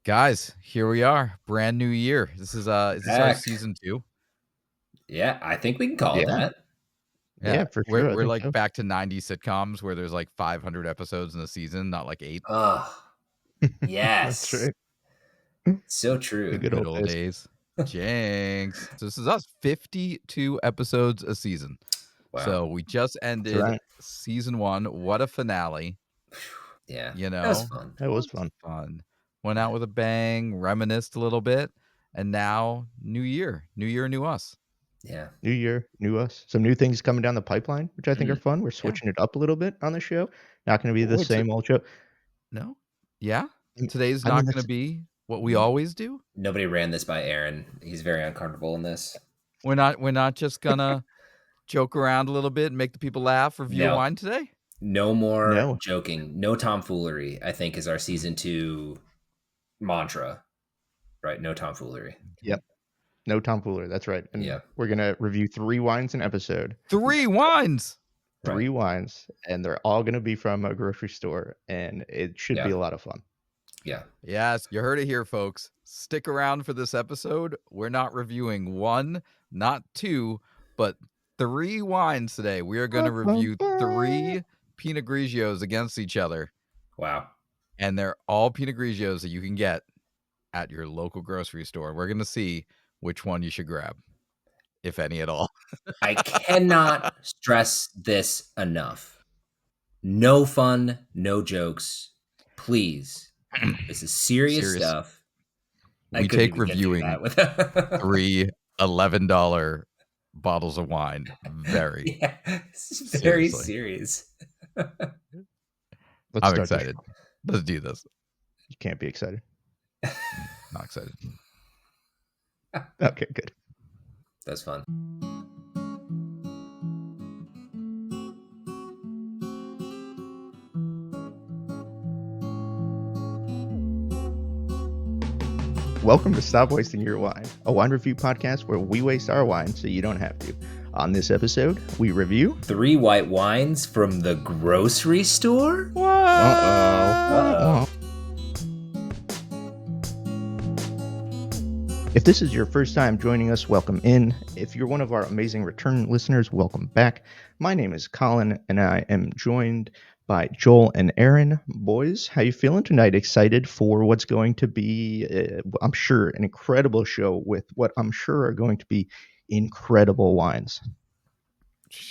Guys, here we are. Brand new year. Is this our Back. season 2? Yeah, I think we can call it that. Yeah, for sure. We're like back to 90s sitcoms where there's like 500 episodes in a season, not like 8. Oh, yes. That's right. So true. The good old days. Jinx. So this is us, 52 episodes a season. Wow. So we just ended right. season 1. What a finale. Yeah. You know, That was fun. That was fun. Went out with a bang, reminisced a little bit, and now new year, new us. Yeah. New year, new us. Some new things coming down the pipeline, which I think are fun. We're switching it up a little bit on the show. Not going to be the same old show. No? Yeah? I mean, Today's not going to be what we always do? Nobody ran this by Aaron. He's very uncomfortable in this. We're not just gonna joke around a little bit and make the people laugh, review No. wine today? No more joking. No tomfoolery, I think, is our season 2 mantra. Right? No tomfoolery. Yep. No tomfoolery. That's right. And yeah. We're going to review 3 wines an episode. 3 wines! 3 wines. And they're all going to be from a grocery store. And it should be a lot of fun. Yeah. Yes, you heard it here, folks. Stick around for this episode. We're not reviewing 1, not 2, but 3 wines today. We are going to review 3 Pinot Grigios against each other. Wow. And they're all Pinot Grigios that you can get at your local grocery store. We're going to see which one you should grab, if any at all. I cannot stress this enough. No fun, no jokes. Please. This is serious stuff. We take reviewing 3 $11 bottles of wine very serious. I'm excited. Let's do this. You can't be excited. Not excited. Okay, good. That's fun. Welcome to Stop Wasting Your Wine, a wine review podcast where we waste our wine so you don't have to. On this episode, we review 3 white wines from the grocery store. What? Uh-oh. If this is your first time joining us, welcome in. If you're one of our amazing return listeners, welcome back. My name is Colin, and I am joined by Joel and Aaron. Boys, how you feeling tonight? Excited for what's going to be, I'm sure, an incredible show with what I'm sure are going to be incredible wines.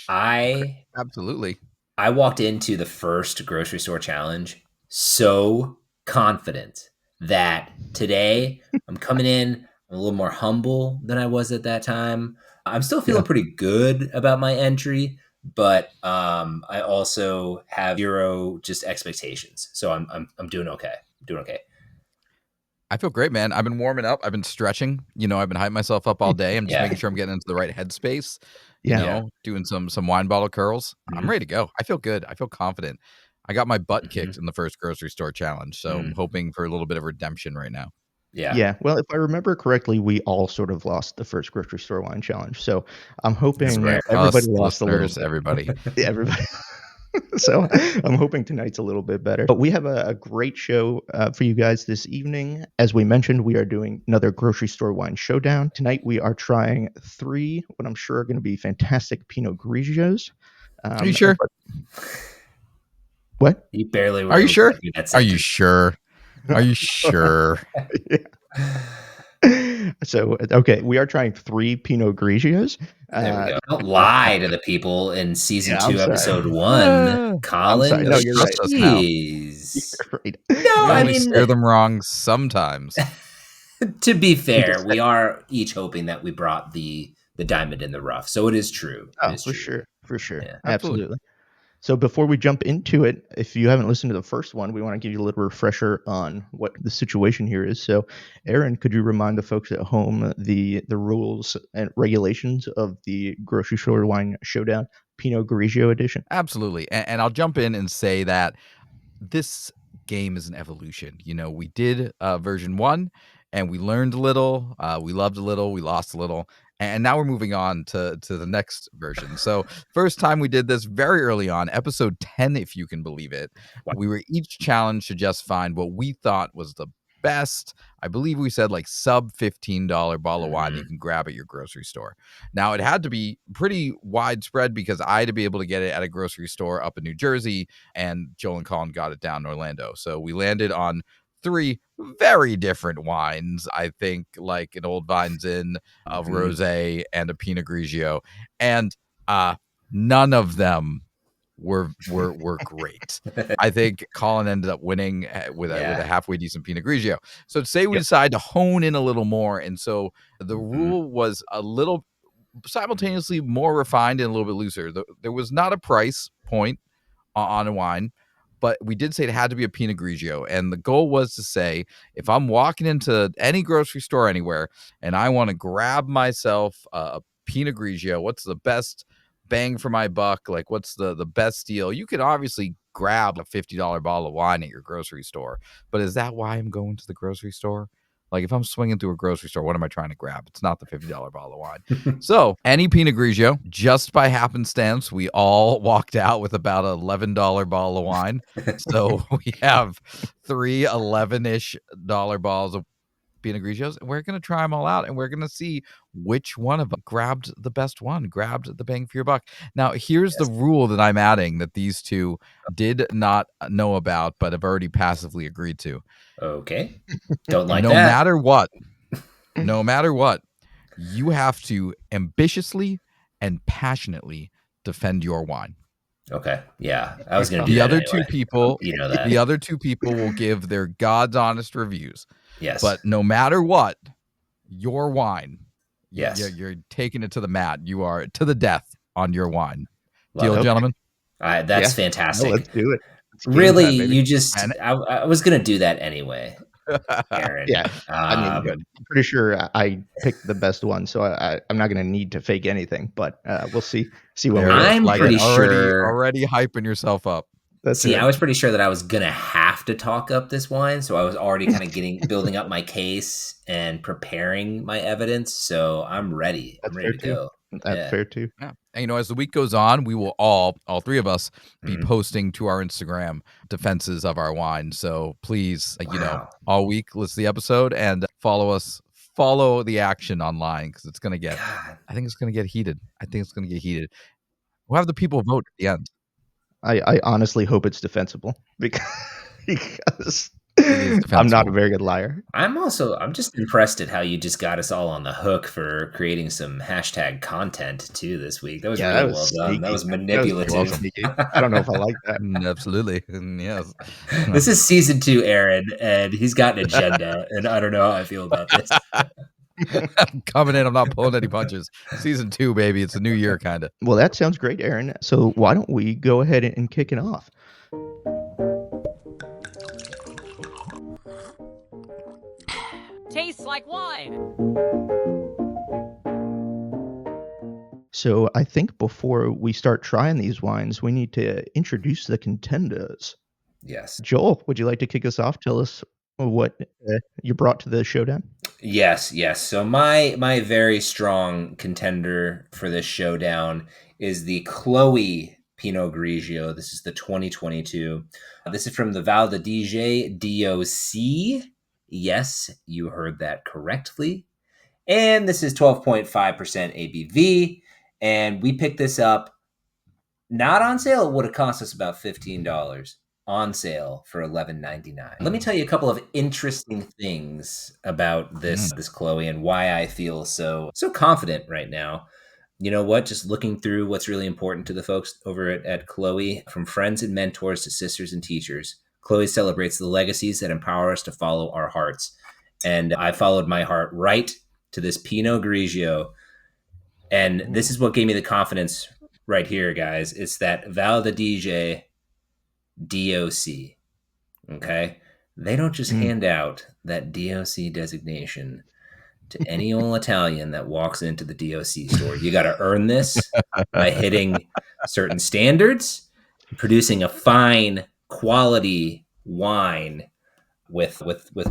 Absolutely. I walked into the first grocery store challenge so confident that today I'm coming in a little more humble than I was at that time. I'm still feeling pretty good about my entry, but I also have 0 just expectations. So I'm doing okay. I feel great, man. I've been warming up. I've been stretching. I've been hyping myself up all day. I'm just making sure I'm getting into the right headspace. Doing some wine bottle curls. I'm ready to go. I feel good. I feel confident. I got my butt kicked in the first grocery store challenge, so I'm hoping for a little bit of redemption right now. Yeah. Well, if I remember correctly, we all sort of lost the first grocery store wine challenge. So I'm hoping everybody lost a little bit. Everybody. Everybody. So I'm hoping tonight's a little bit better. But we have a great show for you guys this evening. As we mentioned, we are doing another grocery store wine showdown. Tonight we are trying 3, what I'm sure are going to be fantastic Pinot Grigios. Are you sure? What? You barely were. Are you sure? Are you sure? Are you sure? So, okay, we are trying 3 Pinot Grigios. There we go. Don't lie to the people in season 2, episode 1. Colin, no, you're right. Jeez. You're right. No, I mean, steer them wrong sometimes. To be fair, we are each hoping that we brought the diamond in the rough. So it is true. For sure. Yeah, absolutely. So before we jump into it, if you haven't listened to the first one, we want to give you a little refresher on what the situation here is. So, Aaron, could you remind the folks at home the rules and regulations of the Grocery Store Wine Showdown Pinot Grigio edition? Absolutely. And I'll jump in and say that this game is an evolution. We did version 1, and we learned a little, we loved a little, we lost a little. And now we're moving on to the next version. So first time we did this very early on, episode 10, if you can believe it, we were each challenged to just find what we thought was the best, I believe we said like sub $15 bottle of wine you Mhm. can grab at your grocery store. Now, it had to be pretty widespread because I had to be able to get it at a grocery store up in New Jersey, and Joel and Colin got it down in Orlando. So we landed on 3 very different wines, I think, like an Old Vines Inn, a Mhm. rosé, and a Pinot Grigio, and none of them were great. I think Colin ended up winning with a Yeah. halfway decent Pinot Grigio. So say we Yep. decide to hone in a little more, and so the Mhm. rule was a little simultaneously more refined and a little bit looser. There was not a price point on a wine, but we did say it had to be a Pinot Grigio. And the goal was to say, if I'm walking into any grocery store anywhere and I want to grab myself a Pinot Grigio, what's the best bang for my buck? Like, what's the best deal? You could obviously grab a $50 bottle of wine at your grocery store, but is that why I'm going to the grocery store? Like, if I'm swinging through a grocery store, what am I trying to grab? It's not the $50 bottle of wine. So, any Pinot Grigio, just by happenstance, we all walked out with about an $11 bottle of wine. So, we have 3 11-ish dollar bottles of Pinot Grigios, and we're going to try them all out, and we're going to see which one of them grabbed the best one, grabbed the bang for your buck. Now, here's the Yes. rule that I'm adding that these two did not know about, but have already passively agreed to. Okay. Don't like No that. matter what, no matter what, you have to ambitiously and passionately defend your wine. Okay. Yeah. I was gonna do The that other anyway. 2 people You know that. the other 2 people will give their God's honest reviews. Yes. But no matter what, your wine, Yes. you're taking it to the mat. You are to the death on your wine. Love Deal, it. Okay. gentlemen? That's Yeah. No, let's fantastic. do it. It's game Really, time, baby. you just And I was gonna do that anyway, Aaron. Yeah. I mean, I'm pretty sure I picked the best one, so I'm not gonna need to fake anything, but we'll see when there we it get is. to I'm the Like it. end. pretty sure. Already hyping yourself up. That's See, right. I was pretty sure that I was gonna have to talk up this wine, so I was already kind of building up my case and preparing my evidence. So I'm ready. I'm That's ready fair to too. go. That's Yeah. fair too. Yeah. And, as the week goes on, we will all 3 of us, be Mhm. posting to our Instagram defenses of our wine. So please, Wow. all week, listen to the episode and follow us, follow the action online because God. I think it's going to get heated. I think it's going to get heated. We'll have the people vote at the end. I honestly hope it's defensible because It is I'm not a defensible. very good liar. I'm just impressed at how you just got us all on the hook for creating some hashtag content too this week. That was Yeah, that really was well done. That sneaky, was man. That was You're really manipulative. welcome. sneaky. I don't know if I like that. Absolutely. Yes. This is season 2, Aaron, and he's got an agenda, and I don't know how I feel about this. I'm coming in. I'm not pulling any punches. Season 2, baby. It's a new year, kind of. Well, that sounds great, Aaron. So why don't we go ahead and kick it off? Tastes like wine. So I think before we start trying these wines, we need to introduce the contenders. Yes. Joel, would you like to kick us off? Tell us what you brought to the showdown. Yes, yes. So my very strong contender for this showdown is the Chole Pinot Grigio. This is the 2022. This is from the Val d'Adige DOC. Yes, you heard that correctly. And this is 12.5% ABV. And we picked this up not on sale. It would have cost us about $15. On sale for $11.99. Let me tell you a couple of interesting things about this Chole and why I feel so confident right now. You know what? Just looking through what's really important to the folks over at Chole, from friends and mentors to sisters and teachers, Chole celebrates the legacies that empower us to follow our hearts. And I followed my heart right to this Pinot Grigio. And this is what gave me the confidence right here, guys. It's that Val d'Adige DOC. Okay. They don't just hand out that DOC designation to any old Italian that walks into the DOC store. You got to earn this by hitting certain standards, producing a fine quality wine with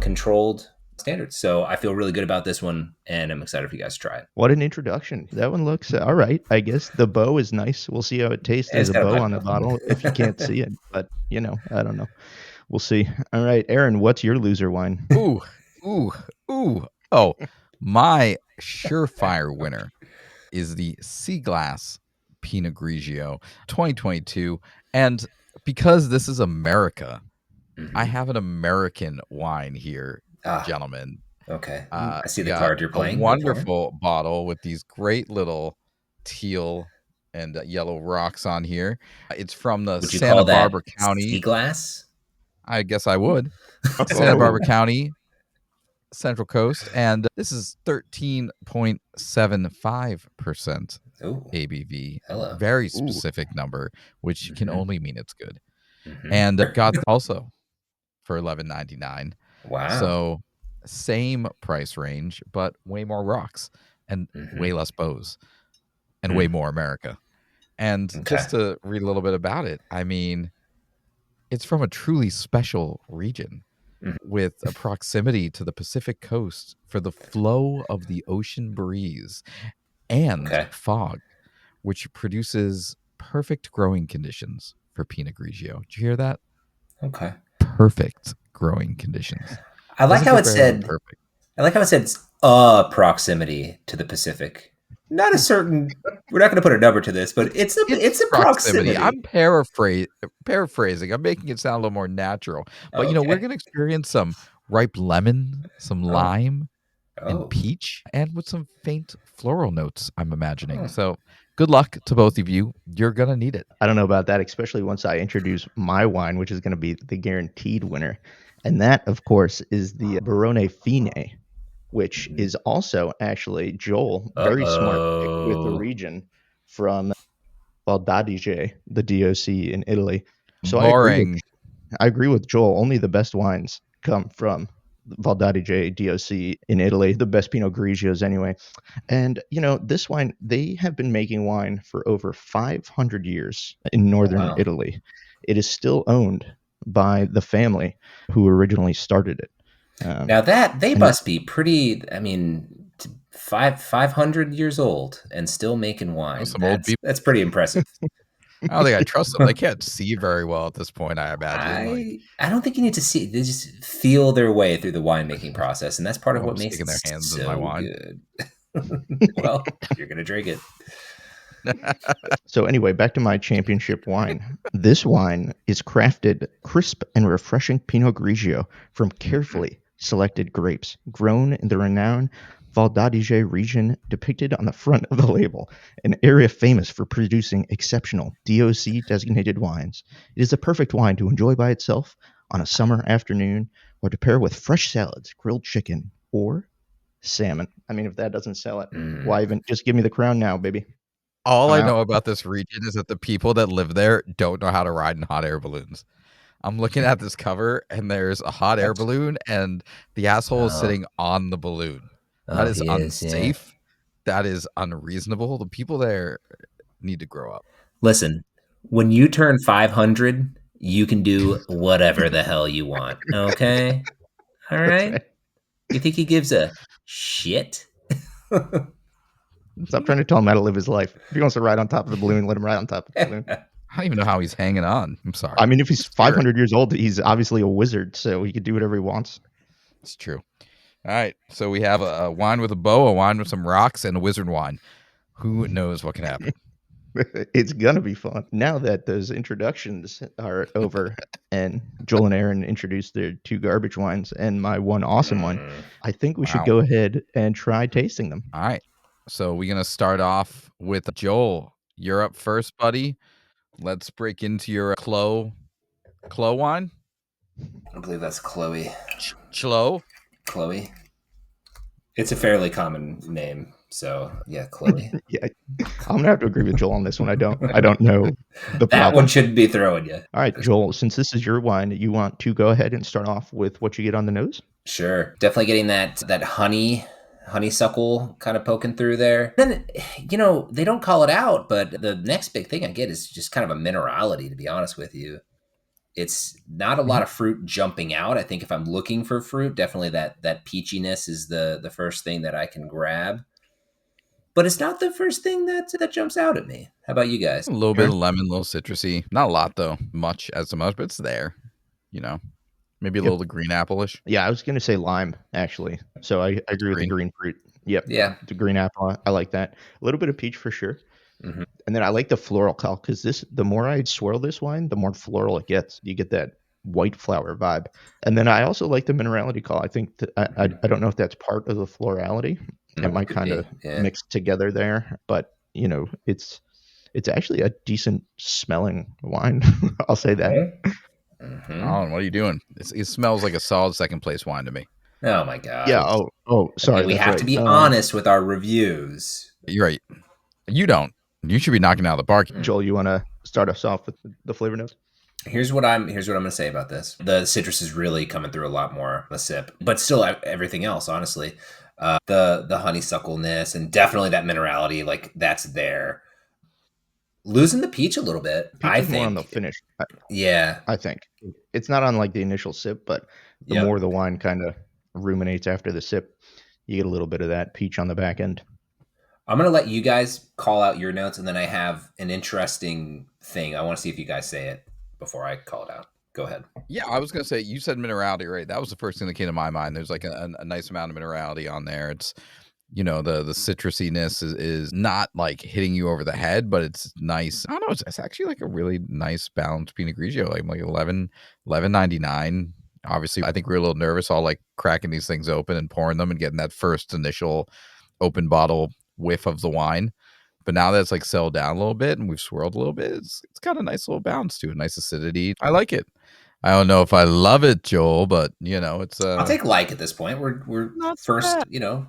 controlled standards. So I feel really good about this one, and I'm excited for you guys to try it. What an introduction. That one looks all right. I guess the bow is nice. We'll see how it tastes It's as a got a bow bunch on the of- bottle if you can't see it. But, I don't know. We'll see. All right, Aaron, what's your loser wine? Ooh. Oh, my surefire winner is the Sea Glass Pinot Grigio 2022. And because this is America, I have an American wine here, gentlemen. Okay. I see We the got card you're a playing. wonderful bottle with these great little teal and yellow rocks on here. It's from the Would you Santa call that Barbara sea County. glass? I guess I would. Santa Oh. Barbara County, Central Coast, and this is 13.75% ABV. Hello. Very specific number, which can only mean it's good. Mhm. And got also for $11.99. Wow. So same price range, but way more rocks and way less bows and way more America. And just to read a little bit about it, I mean, it's from a truly special region with a proximity to the Pacific coast for the flow of the ocean breeze and fog, which produces perfect growing conditions for Pinot Grigio. Did you hear that? Okay. Perfect growing conditions. I like how it said perfect. I like how it said it's a proximity to the Pacific. Not a certain. We're not going to put a number to this, but it's a proximity. I'm paraphrasing. I'm making it sound a little more natural. But we're going to experience some ripe lemon, some lime, and peach, and with some faint floral notes, I'm imagining. So good luck to both of you. You're going to need it. I don't know about that, especially once I introduce my wine, which is going to be the guaranteed winner. And that, of course, is the Barone Fini, which is also actually, Joel, very smart pick with the region from Valdadige, the DOC in Italy. So Boring. I agree with Joel. Only the best wines come from Valdadige, DOC in Italy, the best Pinot Grigios anyway. And, this wine, they have been making wine for over 500 years in northern Italy. It is still owned by the family who originally started it. Now that they must be pretty, 500 years old and still making wine. That's pretty impressive. I don't think I trust them. They can't see very well at this point, I imagine. I don't think you need to see. They just feel their way through the winemaking process, and that's part of what makes it their hands so in my wine. Good. Well, you're going to drink it. So anyway, back to my championship wine. This wine is crafted crisp and refreshing Pinot Grigio from carefully selected grapes grown in the renowned Valdadige region depicted on the front of the label, an area famous for producing exceptional DOC designated wines. It is a perfect wine to enjoy by itself on a summer afternoon or to pair with fresh salads, grilled chicken, or salmon. I mean, if that doesn't sell it, why even just give me the crown now, baby? All I know about this region is that the people that live there don't know how to ride in hot air balloons. I'm looking at this cover, and there's a hot air balloon, and the asshole is sitting on the balloon. That is unsafe. That is unreasonable. The people there need to grow up. Listen, when you turn 500, you can do whatever the hell you want. Okay? All right? You think he gives a shit? Stop trying to tell him how to live his life. If he wants to ride on top of the balloon, let him ride on top of the balloon. I don't even know how he's hanging on. I'm sorry. I mean, if he's 500 years old, he's obviously a wizard, so he could do whatever he wants. It's true. All right. So we have a wine with a bow, a wine with some rocks, and a wizard wine. Who knows what can happen? It's going to be fun. Now that those introductions are over and Joel and Aaron introduced their two garbage wines and my one awesome one, I think we should go ahead and try tasting them. All right. So we're going to start off with Joel. You're up first, buddy. Let's break into your Chole wine. I believe that's Chloe. Chole? Chloe. It's a fairly common name, so yeah, Chloe. Yeah, I'm gonna have to agree with Joel on this one. I don't know the problem. That one shouldn't be throwing you. All right, Joel, since this is your wine, you want to go ahead and start off with what you get on the nose? Sure. Definitely getting that honeysuckle kind of poking through there. Then, they don't call it out, but the next big thing I get is just kind of a minerality, to be honest with you. It's not a lot of fruit jumping out. I think if I'm looking for fruit, definitely that peachiness is the first thing that I can grab. But it's not the first thing that jumps out at me. How about you guys? A little bit of lemon, a little citrusy. Not a lot, though. Much, but it's there, Maybe a little green apple-ish. Yeah, I was gonna say lime, actually. So I That's agree with the green. green fruit. Yep. Yeah. The green apple, I like that. A little bit of peach for sure. Mhm. And then I like the floral call because the more I swirl this wine, the more floral it gets. You get that white flower vibe. And then I also like the minerality call. I think that I don't know if that's part of the florality. It might Could kind of be. Yeah. mix together there, but it's actually a decent smelling wine. I'll say that. Colin, what are you doing? It smells like a solid second place wine to me. Oh my god. Yeah. Oh, Okay, sorry. we That's have to right. be honest with our reviews. You're right. You don't. You should be knocking out of the park. Joel, you want to start us off with the flavor notes? Here's what I'm going to say about this. The citrus is really coming through a lot more a sip, but still everything else, honestly. The honeysuckleness and definitely that minerality, like that's there. Losing the peach a little bit, Peach I is more on the think. finish. Yeah. I think it's not on like the initial sip, but the Yep. more the wine kind of ruminates after the sip, you get a little bit of that peach on the back end. I'm going to let you guys call out your notes, and then I have an interesting thing. I want to see if you guys say it before I call it out. Go ahead. Yeah, I was gonna say you said minerality, right? That was the first thing that came to my mind. There's like a nice amount of minerality on there. It's the citrusiness is not like hitting you over the head, but it's nice. I don't know. It's actually like a really nice balanced Pinot Grigio. Like 11.99. Obviously, I think we're a little nervous, all like cracking these things open and pouring them and getting that first initial open bottle whiff of the wine. But now that it's like settled down a little bit and we've swirled a little bit, it's got a nice little bounce to it, nice acidity. I like it. I don't know if I love it, Joel, but it's I'll take like at this point. We're not so first, bad.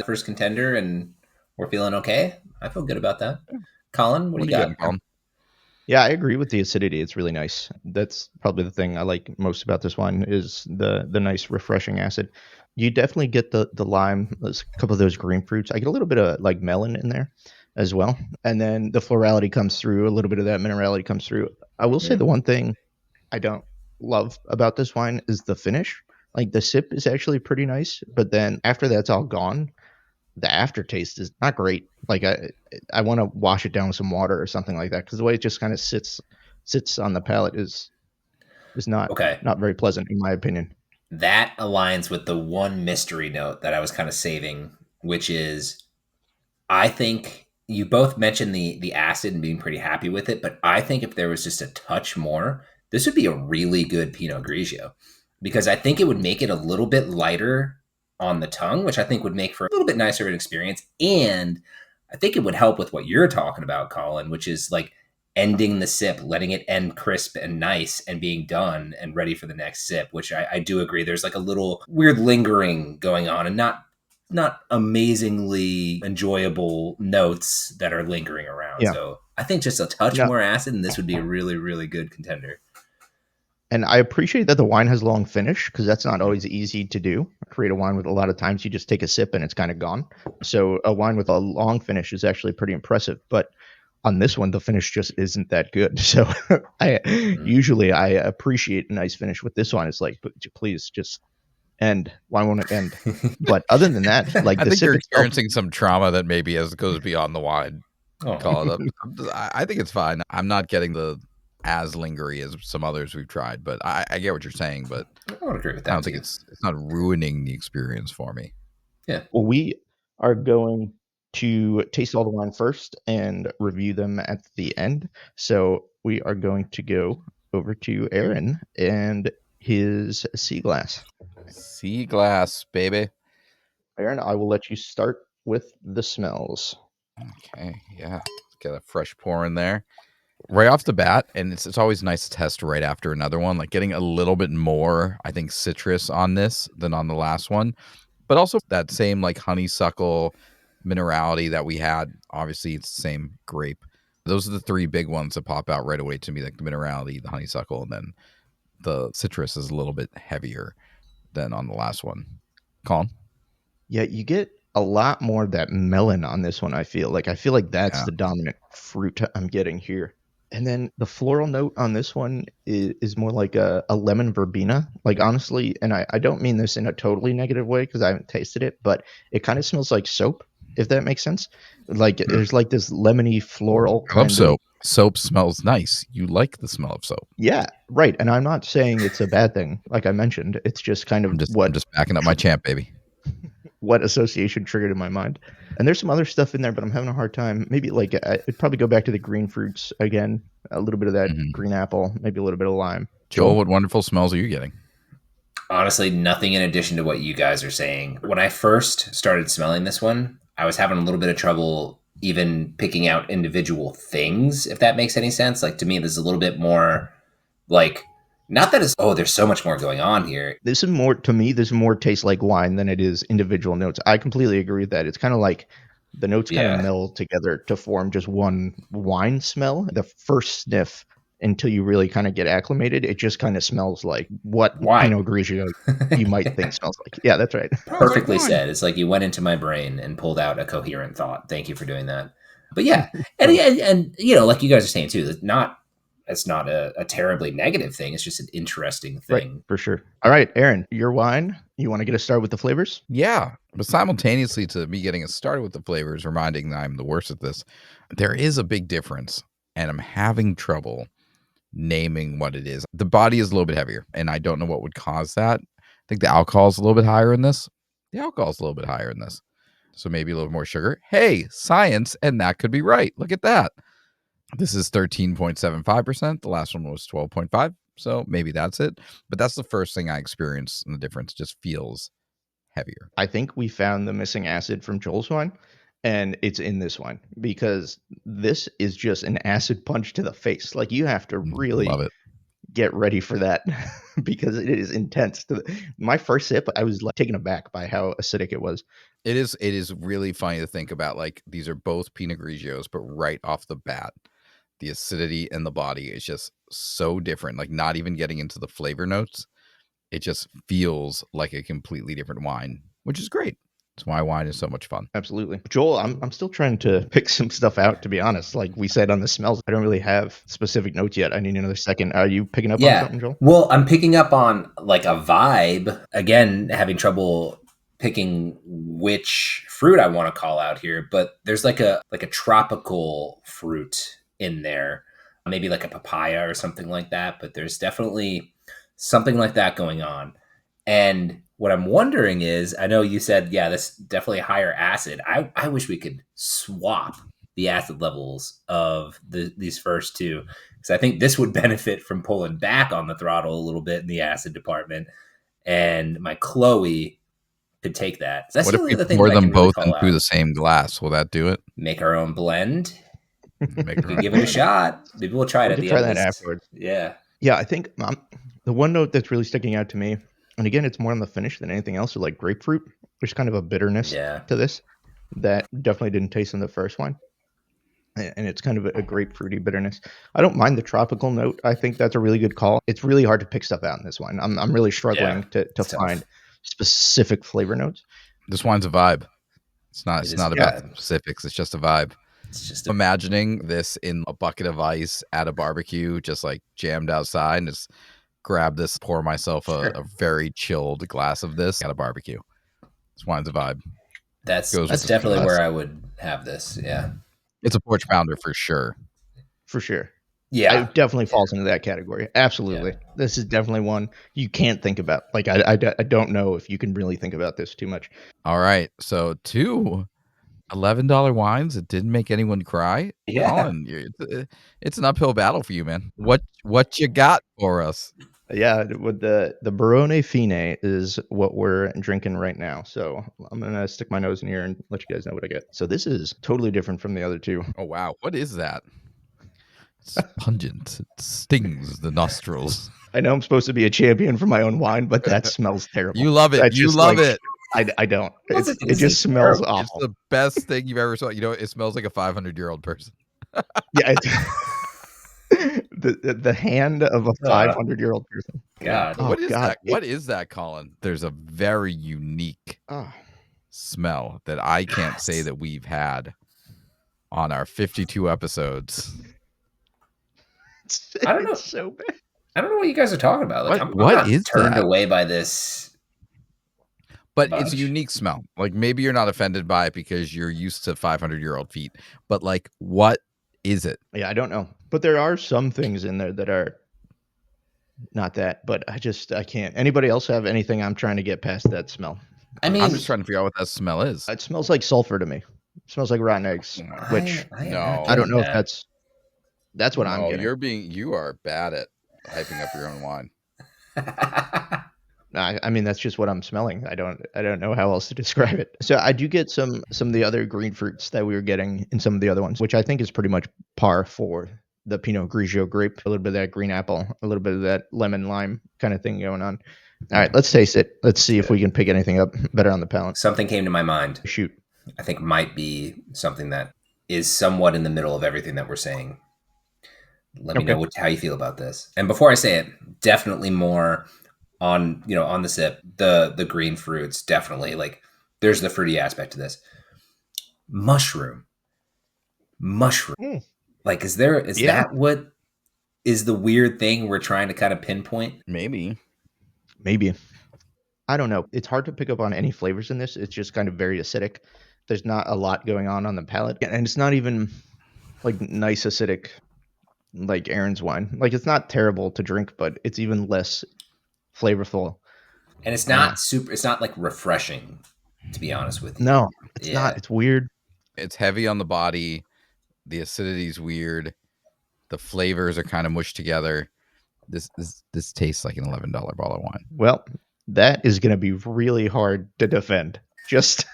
first contender, and we're feeling okay. I feel good about that. Colin, what do What you are you getting, got? Colin? Yeah, I agree with the acidity. It's really nice. That's probably the thing I like most about this wine is the nice refreshing acid. You definitely get the lime, a couple of those green fruits. I get a little bit of like melon in there as well. And then the florality comes through, a little bit of that minerality comes through. I will say the one thing I don't love about this wine is the finish. Like the sip is actually pretty nice, but then after that's all gone, the aftertaste is not great. Like I want to wash it down with some water or something like that because the way it just kind of sits on the palate is not Okay. not very pleasant in my opinion. That aligns with the one mystery note that I was kind of saving, which is I think you both mentioned the acid and being pretty happy with it, but I think if there was just a touch more, this would be a really good Pinot Grigio because I think it would make it a little bit lighter on the tongue, which I think would make for a little bit nicer of an experience. And I think it would help with what you're talking about, Colin, which is like ending the sip, letting it end crisp and nice and being done and ready for the next sip, which I do agree. There's like a little weird lingering going on and not amazingly enjoyable notes that are lingering around. Yeah. So I think just a touch No, more acid and this would be a really, really good contender. and I appreciate that the wine has long finish because that's not always easy to do. Create a wine with a lot of times you just take a sip and it's kind of gone. So a wine with a long finish is actually pretty impressive. But on this one, the finish just isn't that good. So usually I appreciate a nice finish. With this one, it's like, please just end. Why won't it end? But other than that, like I the think sip you're itself, experiencing some trauma that maybe goes beyond the wine. Oh, Call it up. I think it's fine. I'm not getting the as lingery as some others we've tried, but I get what you're saying. But I would agree with I that don't think too. it's not ruining the experience for me. Yeah. well, we are going to taste all the wine first and review them at the end. So we are going to go over to Aaron and his sea glass. Sea glass, baby. Aaron, I will let you start with the smells. Okay, yeah. Get a fresh pour in there. Right off the bat, and it's always nice to test right after another one, like getting a little bit more, I think, citrus on this than on the last one. But also that same like honeysuckle minerality that we had. Obviously, it's the same grape. Those are the three big ones that pop out right away to me, like the minerality, the honeysuckle, and then the citrus is a little bit heavier than on the last one. Colin? Yeah, you get a lot more of that melon on this one, I feel. Like I feel like that's Yeah. the dominant fruit I'm getting here. And then the floral note on this one is more like a lemon verbena. Like honestly, and I don't mean this in a totally negative way because I haven't tasted it, but it kind of smells like soap, if that makes sense. Like there's like this lemony floral I love kind of soap. Soap smells nice. You like the smell of soap. Yeah, right. And I'm not saying it's a bad thing. Like I mentioned, it's just kind of I'm just backing up my champ, baby. what association triggered in my mind. And there's some other stuff in there, but I'm having a hard time. Maybe like I'd probably go back to the green fruits again. A little bit of that green apple, maybe a little bit of lime. Joel, what wonderful smells are you getting? Honestly, nothing in addition to what you guys are saying. When I first started smelling this one, I was having a little bit of trouble even picking out individual things, if that makes any sense. Like to me, this is a little bit more like, not that it's, oh, there's so much more going on here. This is more, to me, this more tastes like wine than it is individual notes. I completely agree with that. It's kind of like the notes kind of meld together to form just one wine smell. The first sniff, until you really kind of get acclimated, it just kind of smells like what Pinot Grigio you might think smells like. Yeah, that's right. Perfectly said. It's like you went into my brain and pulled out a coherent thought. Thank you for doing that. But yeah, and you know, like you guys are saying too, it's not a terribly negative thing. It's just an interesting thing. Right, for sure. All right, Aaron, your wine. You want to get us started with the flavors? Yeah, but simultaneously to me getting us started with the flavors, reminding that I'm the worst at this, there is a big difference, and I'm having trouble naming what it is. The body is a little bit heavier, and I don't know what would cause that. I think the alcohol is a little bit higher in this. So maybe a little more sugar. Hey, science, and that could be right. Look at that. This is 13.75%. The last one was 12.5. So maybe that's it. But that's the first thing I experienced, and the difference just feels heavier. I think we found the missing acid from Joel's wine, and it's in this wine, because this is just an acid punch to the face. Like you have to really love it. Get ready for that because it is intense. My first sip, I was like taken aback by how acidic it was. It is really funny to think about. Like these are both Pinot Grigios, but right off the bat, the acidity in the body is just so different. Like not even getting into the flavor notes, it just feels like a completely different wine, which is great. That's why wine is so much fun. Absolutely. Joel, I'm still trying to pick some stuff out, to be honest. Like we said on the smells, I don't really have specific notes yet. I need another second. Are you picking up on something, Joel? Well, I'm picking up on like a vibe. Again, having trouble picking which fruit I want to call out here, but there's like a tropical fruit in there. Maybe like a papaya or something like that, but there's definitely something like that going on. And what I'm wondering is, I know you said, yeah, that's definitely a higher acid. I wish we could swap the acid levels of these first two, because I think this would benefit from pulling back on the throttle a little bit in the acid department. And my Chole could take that. That's what if we pour them both into the same glass? Will that do it? Make our own blend. We could give it a shot. Maybe we'll try it at the end. Afterwards. Yeah. Yeah, I think the one note that's really sticking out to me, and again, it's more on the finish than anything else, is like grapefruit. There's kind of a bitterness to this that definitely didn't taste in the first one. And it's kind of a grapefruity bitterness. I don't mind the tropical note. I think that's a really good call. It's really hard to pick stuff out in this wine. I'm really struggling to find specific flavor notes. This wine's a vibe. It's not about specifics. It's just a vibe. It's just imagining this in a bucket of ice at a barbecue, just like jammed outside, and just grab this, pour myself a very chilled glass of this at a barbecue. This wine's a vibe. That's definitely where I would have this. Yeah. It's a porch pounder for sure. For sure. Yeah. It definitely falls into that category. Absolutely. Yeah. This is definitely one you can't think about. Like, I don't know if you can really think about this too much. All right. So two $11 wines. It didn't make anyone cry. Yeah. Colin, it's an uphill battle for you, man. What you got for us? Yeah, with the Barone Fini is what we're drinking right now. So I'm going to stick my nose in here and let you guys know what I get. So this is totally different from the other two. Oh, wow. What is that? It's pungent. It stings the nostrils. I know I'm supposed to be a champion for my own wine, but that smells terrible. You love it. You love it. I don't. It just smells awful. It's the best thing you've ever smelled. You know, it smells like a 500-year-old person. Yeah. The hand of a 500-year-old person. God. What is that? What is that, Colin? There's a very unique smell that I can't say that we've had on our 52 episodes. I don't know. It's so bad. I don't know what you guys are talking about. Like, I'm not turned away by this. But it's a unique smell. Like maybe you're not offended by it because you're used to 500-year-old feet. But like, what is it? Yeah, I don't know. But there are some things in there that are not that, but I can't. Anybody else have anything? I'm trying to get past that smell. I I'm mean, just trying to figure out what that smell is. It smells like sulfur to me. It smells like rotten eggs, which I am not I don't getting No, know if that. that's what I'm no, getting. you are bad at hyping up your own wine. I mean that's just what I'm smelling. I don't know how else to describe it. So I do get some of the other green fruits that we were getting in some of the other ones, which I think is pretty much par for the Pinot Grigio grape. A little bit of that green apple, a little bit of that lemon lime kind of thing going on. All right, let's taste it. Let's see if we can pick anything up better on the palate. Something came to my mind. Shoot. I think might be something that is somewhat in the middle of everything that we're saying. Let me Okay. know how you feel about this. And before I say it, definitely more on on the sip. The green fruits definitely, like, there's the fruity aspect to this. Mushroom. Mm, Like, is yeah, that what is the weird thing we're trying to kind of pinpoint? Maybe. maybe. I don't know. It's hard to pick up on any flavors in this. It's just kind of very acidic. There's not a lot going on the palate, and it's not even like nice acidic like Aaron's wine. Like it's not terrible to drink, but it's even less flavorful. And it's not super. It's not like refreshing, to be honest with you. No, it's Yeah. not. It's weird. It's heavy on the body. The acidity's weird. The flavors are kind of mushed together. This tastes like an $11 bottle of wine. Well, that is going to be really hard to defend. Just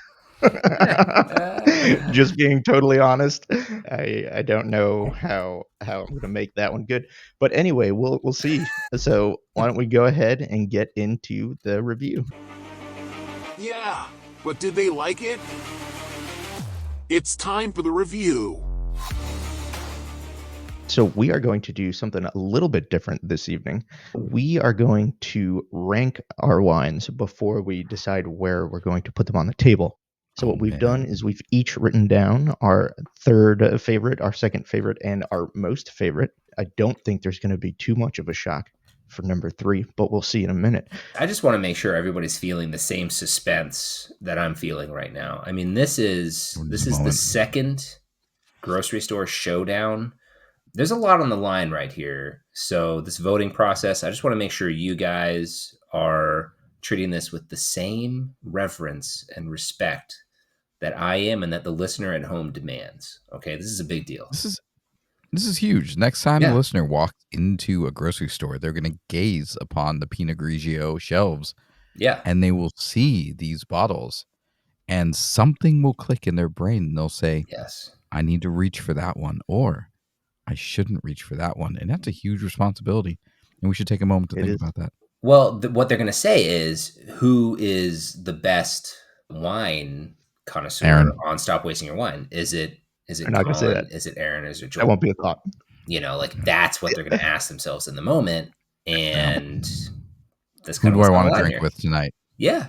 just being totally honest, I don't know how I'm going to make that one good. But anyway, we'll see. So why don't we go ahead and get into the review? Yeah, but did they like it? It's time for the review. So we are going to do something a little bit different this evening. We are going to rank our wines before we decide where we're going to put them on the table. So what we've done is we've each written down our third favorite, our second favorite, and our most favorite. I don't think there's going to be too much of a shock for number 3, but we'll see in a minute. I just want to make sure everybody's feeling the same suspense that I'm feeling right now. I mean, this is the second grocery store showdown. There's a lot on the line right here. So this voting process, I just want to make sure you guys are treating this with the same reverence and respect that I am and that the listener at home demands. Okay, this is a big deal. This is huge. Next time the listener walks into a grocery store, they're going to gaze upon the Pinot Grigio shelves. Yeah. And they will see these bottles and something will click in their brain. They'll say, yes, I need to reach for that one, or I shouldn't reach for that one. And that's a huge responsibility. And we should take a moment to think about that. Well, what they're going to say is, who is the best wine connoisseur Aaron. on Stop Wasting Your Wine? Is it I'm not gonna say Colin? that. Is it Aaron? Is it Joel? That won't be a thought. Like, that's what they're going to ask themselves in the moment. And that's who kind do of I want to drink here. with tonight? Yeah.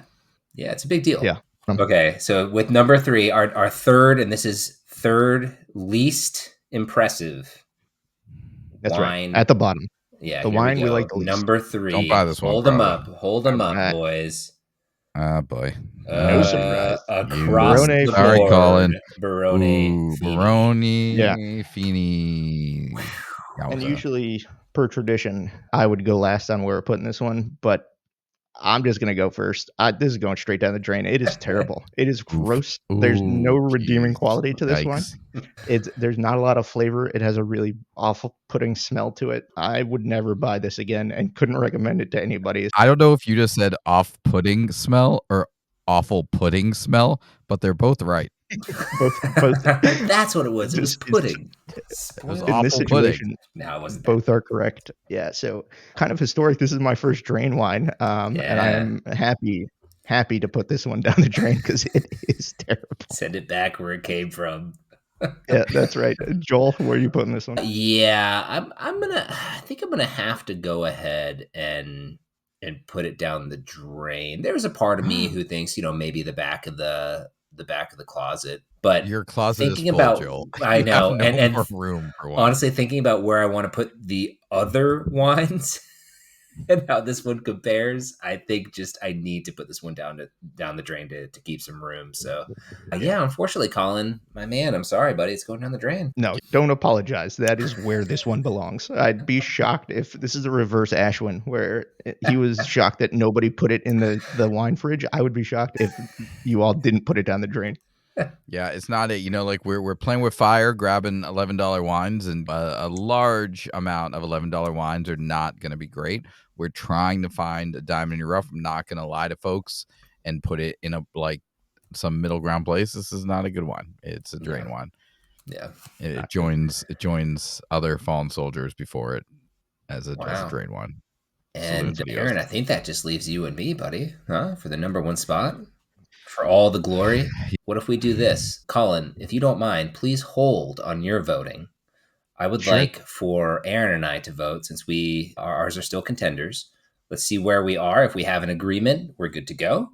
Yeah, it's a big deal. Yeah. Okay, so with number 3, our third, and this is third least impressive That's wine. right. At the bottom. Yeah, the wine we like the least. Number 3. Don't buy this one. Hold them up. Hold them up, boys. Ah, boy. No surprise. Across Barone, the sorry, board. Colin. Barone. Fini. Barone. Fini. And usually, per tradition, I would go last on where we're putting this one, but I'm just going to go first. This is going straight down the drain. It is terrible. It is gross. There's no redeeming quality to this one. There's not a lot of flavor. It has a really awful pudding smell to it. I would never buy this again and couldn't recommend it to anybody. I don't know if you just said off-putting smell or awful pudding smell, but they're both right. both That's what it was. It was pudding. It was in this situation, no, it wasn't. Both are correct. Yeah, so kind of historic. This is my first drain wine, and I am happy to put this one down the drain because it is terrible. Send it back where it came from. Yeah, that's right. Joel, where are you putting this one? Yeah, I think I'm gonna have to go ahead and put it down the drain. There's a part of me who thinks, maybe the back of the closet, but your closet thinking is full, about Joel. I know, no and more room for one. Honestly, thinking about where I want to put the other wines, and how this one compares, I think I need to put this one down the drain to keep some room. So, yeah, unfortunately, Colin, my man, I'm sorry, buddy, it's going down the drain. No, don't apologize. That is where this one belongs. I'd be shocked if this is a reverse Ashwin, where he was shocked that nobody put it in the wine fridge. I would be shocked if you all didn't put it down the drain. Yeah, it's not a, like we're playing with fire, grabbing $11 wines, and a large amount of $11 wines are not going to be great. We're trying to find a diamond in your rough. I'm not going to lie to folks and put it in some middle ground place. This is not a good wine. It's a drain wine. Yeah, it joins other fallen soldiers before it as a drain wine. And Aaron, I think that just leaves you and me, buddy, for the number one spot. For all the glory. What if we do this? Colin, if you don't mind, please hold on your voting. I would like for Aaron and I to vote since ours are still contenders. Let's see where we are. If we have an agreement, we're good to go.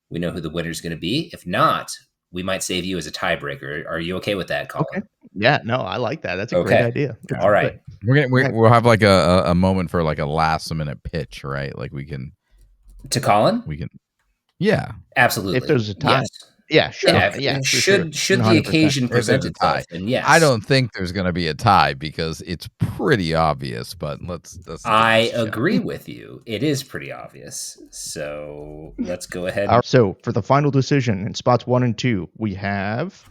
We know who the winner is going to be. If not, we might save you as a tiebreaker. Are you okay with that, Colin? Okay. Yeah, no, I like that. That's a great idea. All right. We'll have like a moment for like a last minute pitch, right? Like we can to Colin. We can. Yeah, absolutely. If there's a tie. Yes. Yeah, sure. Should the occasion present itself, then yes. I don't think there's going to be a tie because it's pretty obvious. But I agree with you. It is pretty obvious. So let's go ahead. So for the final decision in spots 1 and 2, we have,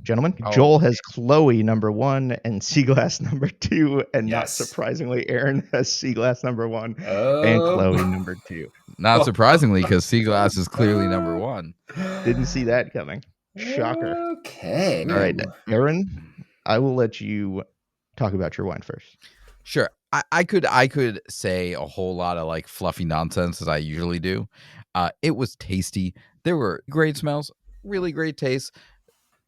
gentlemen, Joel has Chloe number 1 and Seaglass number 2, and not surprisingly, Aaron has Seaglass number 1 and Chloe number 2. Not surprisingly, because Seaglass is clearly number 1. Didn't see that coming. Shocker. Okay. All right, Aaron, I will let you talk about your wine first. Sure. I could say a whole lot of like fluffy nonsense as I usually do. It was tasty. There were great smells, really great taste,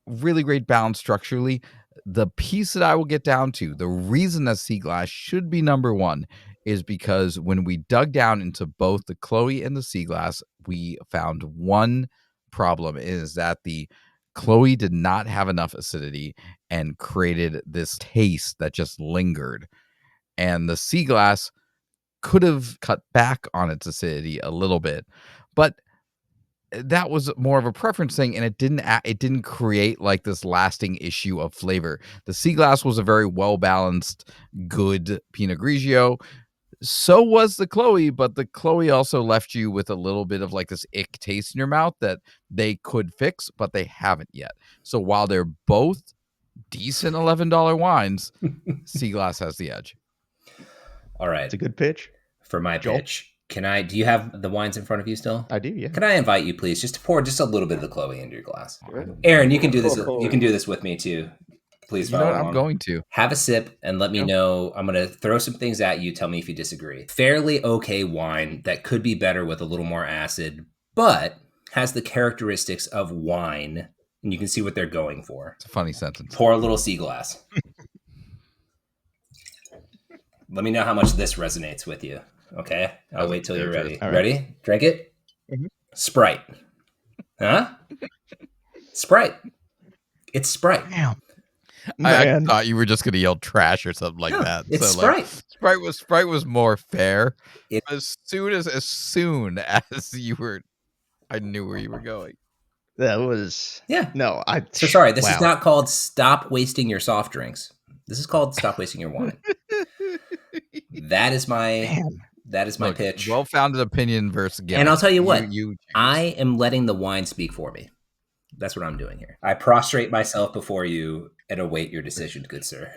really great balance structurally. The piece that I will get down to, the reason that Seaglass should be number 1 is because when we dug down into both the Chloe and the Seaglass, we found one problem, is that the Chloe did not have enough acidity and created this taste that just lingered. And the Seaglass could have cut back on its acidity a little bit, but that was more of a preference thing, and it didn't create like this lasting issue of flavor. The Seaglass was a very well-balanced, good Pinot Grigio. So was the Chloe, but the Chloe also left you with a little bit of like this ick taste in your mouth that they could fix, but they haven't yet. So while they're both decent $11 wines, Seaglass has the edge. All right. It's a good pitch. For my pitch, do you have the wines in front of you still? I do, yeah. Can I invite you, please, just to pour just a little bit of the Chloe into your glass? Aaron, you can do this. You can do this with me too. Please follow along. I'm going to. Have a sip and let me know. I'm going to throw some things at you. Tell me if you disagree. Fairly okay wine that could be better with a little more acid, but has the characteristics of wine, and you can see what they're going for. It's a funny sentence. Pour a little Seaglass. Let me know how much this resonates with you. Okay? I'll wait till you're ready. Right. Ready? Drink it? Mm-hmm. Sprite. Huh? Sprite. It's Sprite. Damn. I thought you were just going to yell trash or something like that. It's Sprite. Sprite was more fair. As soon as you were, I knew where you were going. That was No, So sorry. This is not called Stop Wasting Your Soft Drinks. This is called Stop Wasting Your Wine. That is my pitch. Well-founded opinion versus gimmick. And I'll tell you what, I am letting the wine speak for me. That's what I'm doing here. I prostrate myself before you and await your decision, good sir.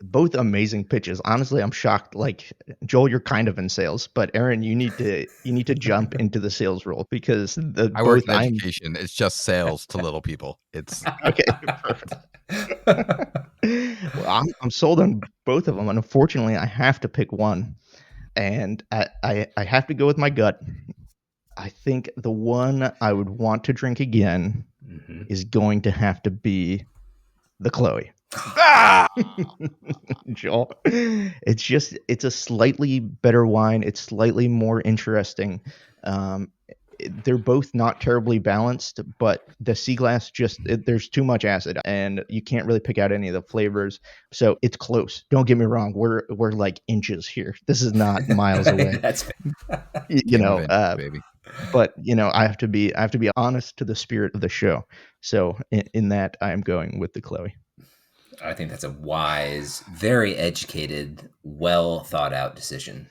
Both amazing pitches. Honestly, I'm shocked. Like, Joel, you're kind of in sales, but Aaron, you need to jump into the sales role because I work in education. It's just sales to little people. It's okay. Perfect. Well, I'm sold on both of them, and unfortunately, I have to pick one, and I have to go with my gut. I think the one I would want to drink again is going to have to be the Chloe. Joel, it's a slightly better wine. It's slightly more interesting. they're both not terribly balanced, but the sea glass there's too much acid and you can't really pick out any of the flavors. So it's close. Don't get me wrong. We're like inches here. This is not miles away. That's You King of know, inches, baby. but I have to be honest to the spirit of the show. So in that, I am going with the Chloe. I think that's a wise, very educated, well thought out decision.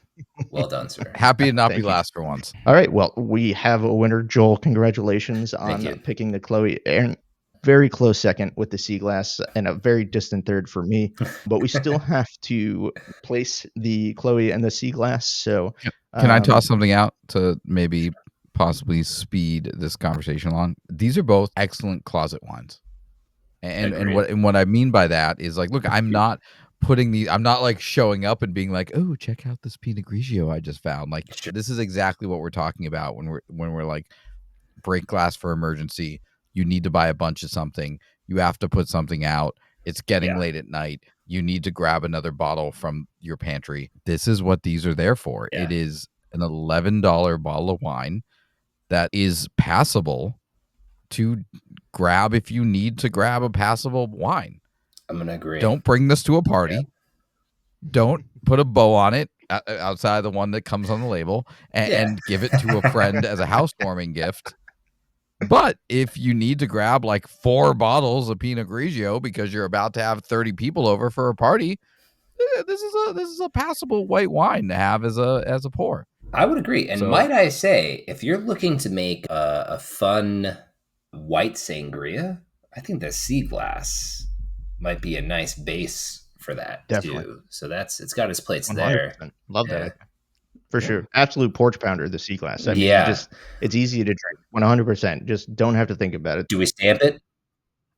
Well done, sir. Happy to not be Thank you. last for once. All right. Well, we have a winner. Joel, congratulations Thank you. on picking the Chloe. Aaron, very close second with the sea glass and a very distant third for me. But we still have to place the Chloe and the sea glass. So Can I toss something out to maybe possibly speed this conversation along? These are both excellent closet wines. And what I mean by that is, like, look, I'm not like showing up and being like, oh, check out this Pinot Grigio I just found. Like, this is exactly what we're talking about when we're like, break glass for emergency. You need to buy a bunch of something. You have to put something out. It's getting late at night. You need to grab another bottle from your pantry. This is what these are there for. Yeah. It is an $11 bottle of wine that is passable to grab if you need to grab a passable wine. I'm gonna agree. Don't bring this to a party. Yeah. Don't put a bow on it outside the one that comes on the label and give it to a friend as a housewarming gift. But if you need to grab like 4 bottles of Pinot Grigio because you're about to have 30 people over for a party, this is a passable white wine to have as a pour. I would agree. And might I say, if you're looking to make a fun white sangria, I think the sea glass might be a nice base for that. Definitely. Too. So it's got its place 100%. There. Love that. For sure. Absolute porch pounder, the sea glass. I mean, it's easy to drink 100%. Just don't have to think about it. Do we stamp it?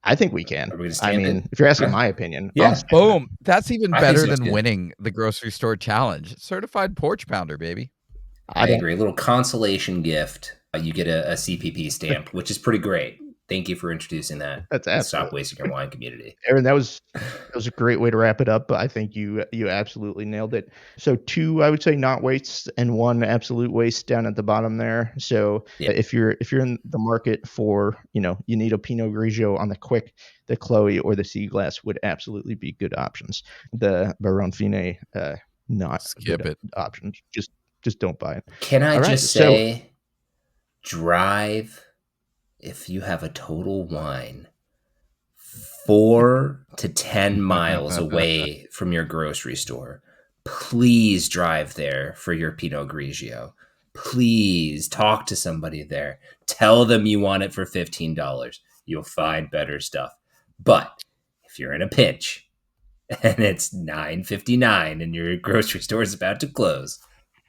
I think we can. Are we gonna stamp it? If you're asking my opinion. Boom. That's even better than winning the grocery store challenge. Certified porch pounder, baby. I agree. A little consolation gift. You get a CPP stamp, which is pretty great. Thank you for introducing that. That's absolutely. Stop wasting your wine community. Aaron, that was a great way to wrap it up. I think you absolutely nailed it. So 2, I would say, not wastes and 1 absolute waste down at the bottom there. So if you're in the market for, you need a Pinot Grigio on the quick, the Chloe or the sea glass would absolutely be good options. The Barone Fini, not skip it options. Just don't buy it. Can I just say, drive, if you have a total wine, 4 to 10 miles away from your grocery store, please drive there for your Pinot Grigio. Please talk to somebody there. Tell them you want it for $15. You'll find better stuff. But if you're in a pinch and it's $9.59 and your grocery store is about to close,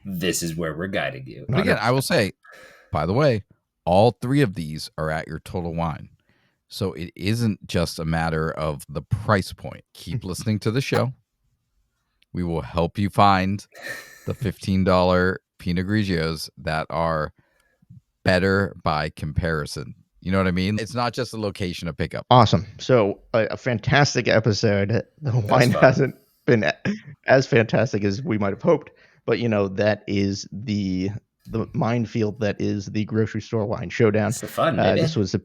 this is where we're guiding you. But again, I will say, by the way, all 3 of these are at your total wine. So it isn't just a matter of the price point. Keep listening to the show. We will help you find the $15 Pinot Grigios that are better by comparison. You know what I mean? It's not just a location of pickup. Awesome. So a fantastic episode. The wine hasn't been as fantastic as we might have hoped, but that is the minefield that is the grocery store wine showdown. It's the fun, baby. It's the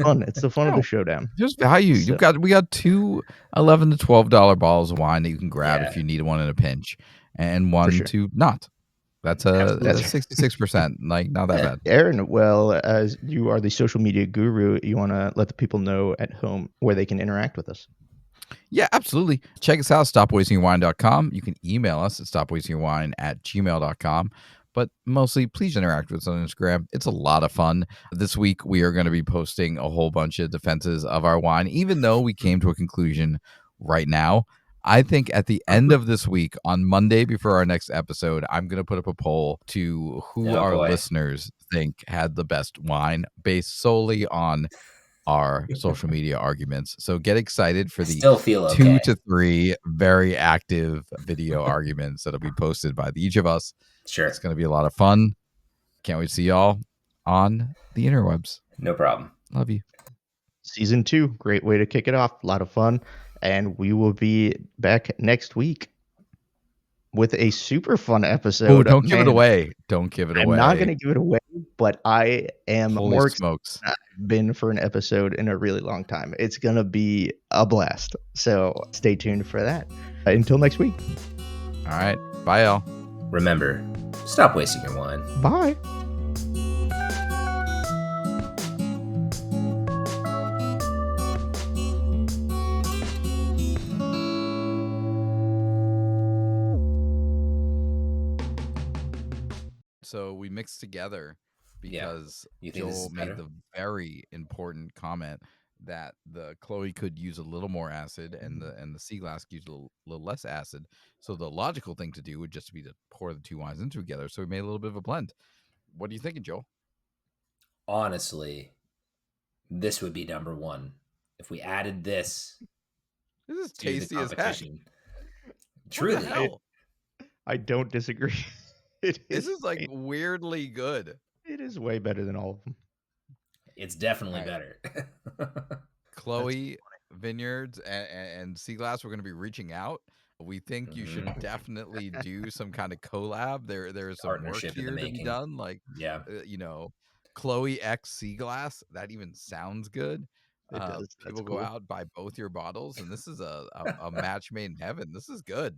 fun. It's the fun of the showdown. There's value. So, we got 2 $11 to $12 bottles of wine that you can grab if you need one in a pinch, and 1 to not. That's 66%. Like, not that bad. Aaron, well, as you are the social media guru, you want to let the people know at home where they can interact with us. Yeah, absolutely. Check us out, stopwastingyourwine.com. You can email us at stopwastingyourwine@gmail.com. But mostly, please interact with us on Instagram. It's a lot of fun. This week, we are going to be posting a whole bunch of defenses of our wine, even though we came to a conclusion right now. I think at the end of this week, on Monday before our next episode, I'm going to put up a poll to who our listeners think had the best wine based solely on our social media arguments. So get excited for the 2 to 3 very active video arguments that'll be posted by each of us. Sure. It's going to be a lot of fun. Can't wait to see y'all on the interwebs. No problem. Love you. Season 2, great way to kick it off. A lot of fun. And we will be back next week. with a super fun Oh, episode. don't give it Man, away. Don't give it I'm not away. gonna give it away, but I am Holy more excited smokes. than I've been for an episode in a really long time. It's gonna be a blast. So stay tuned for that. Until next week. All right. Bye, y'all. Remember, stop wasting your wine. Bye. So we mixed together because You think this is Joel made better? the very important comment that the Chloe could use a little more acid and the sea glass could use a little less acid. So the logical thing to do would just be to pour the two wines in together. So we made a little bit of a blend. What are you thinking, Joel? Honestly, this would be number one. If we added this This is to the tasty as heck. competition. What the Truly. hell? I don't disagree. This is like weirdly good. It is way better than all of them. It's definitely All right. better. Chloe Vineyards and Sea Glass, we're going to be reaching out. We think you should definitely do some kind of collab. There's some work Partnership in the here to be making. done. Like, Yeah. Chloe X Sea Glass. That even sounds good. It does. That's People cool. go out, buy both your bottles, and this is a match made in heaven. This is good.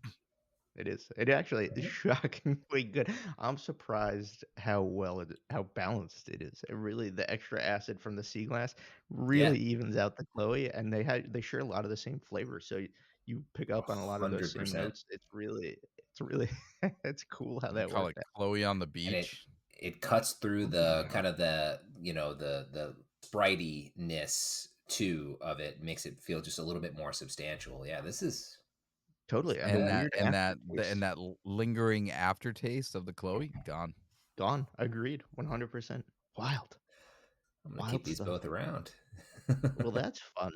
It is. It actually is shockingly good. I'm surprised how balanced it is. It really, the extra acid from the sea glass really evens out the Chloe, and they share a lot of the same flavors. So you pick up on a lot of those same 100%. notes. It's really, it's cool how that Call worked it out. Chloe on the And beach. it cuts through the kind of the spritiness too of it, makes it feel just a little bit more substantial. Yeah, this is Totally. And And the weird aftertaste, that lingering aftertaste of the Chloe gone. gone. Agreed. 100%. Wild. I'm gonna Wild keep these stuff. both around. Well, that's fun.